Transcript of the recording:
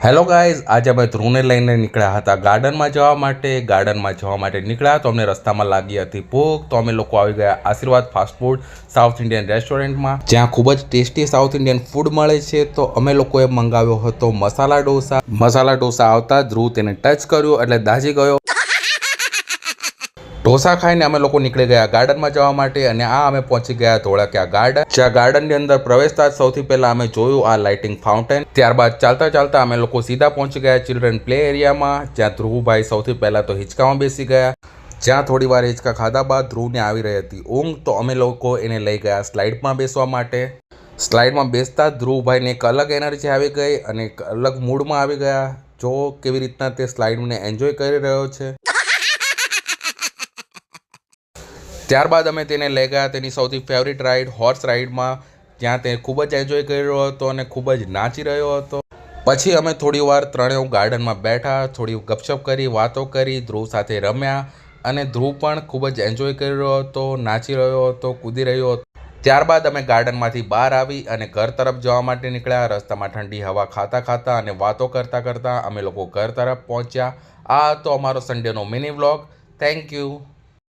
Hello guys, આજે અમે ધ્રુવને લઈને નીકળ્યા હતા ગાર્ડનમાં જવા માટે નીકળ્યા તો અમને રસ્તામાં લાગી હતી ભૂખ, તો અમે લોકો આવી ગયા આશીર્વાદ ફાસ્ટ ફૂડ સાઉથ ઇન્ડિયન રેસ્ટોરન્ટમાં, જ્યાં ખૂબ જ ટેસ્ટી સાઉથ ઇન્ડિયન ફૂડ મળે છે. તો અમે લોકોએ મંગાવ્યો હતો મસાલા ઢોસા. આવતા ધ્રુવ તેને ટચ કર્યો એટલે દાઝી ગયો. ઢોસા ખાઈને અમે લોકો નીકળી ગયા ગાર્ડનમાં જવા માટે, અને અમે પહોંચી ગયા ધોળકિયા ગાર્ડન. જ્યાં ગાર્ડનની અંદર પ્રવેશતા જ સૌથી પહેલા અમે જોયું આ લાઇટિંગ ફાઉન્ટેન. ત્યારબાદ ચાલતા અમે લોકો સીધા પહોંચી ગયા ચિલ્ડ્રન પ્લે એરિયામાં, જ્યાં ધ્રુવભાઈ સૌથી પહેલા તો હિંચકામાં બેસી ગયા. જ્યાં થોડી વાર હિંચકા ખાધા બાદ ધ્રુવને આવી રહી હતી ઊંઘ, તો અમે લોકો એને લઈ ગયા સ્લાઇડમાં બેસવા માટે. સ્લાઇડમાં બેસતા ધ્રુવભાઈને એક અલગ એનર્જી આવી ગઈ અને એક અલગ મૂડમાં આવી ગયા. જો કેવી રીતના તે સ્લાઇડને એન્જોય કરી રહ્યો છે. ત્યારબાદ અમે તેને લઈ ગયા તેની સૌથી ફેવરિટ રાઇડ હોર્સ રાઇડમાં, જ્યાં તે ખૂબ જ એન્જોય કરી રહ્યો હતો અને ખૂબ જ નાચી રહ્યો હતો. પછી અમે થોડી વાર ત્રણેય ગાર્ડનમાં બેઠા, થોડી ગપશપ કરી, વાતો કરી, ધ્રુવ સાથે રમ્યા, અને ધ્રુવ પણ ખૂબ જ એન્જોય કરી રહ્યો હતો, નાચી રહ્યો હતો, કૂદી રહ્યો હતો. ત્યારબાદ અમે ગાર્ડનમાંથી બહાર આવી અને ઘર તરફ જવા માટે નીકળ્યા. રસ્તામાં ઠંડી હવા ખાતા અને વાતો કરતા અમે લોકો ઘર તરફ પહોંચ્યા. આ હતો અમારો સન્ડેનો મિની વ્લોગ. Thank you.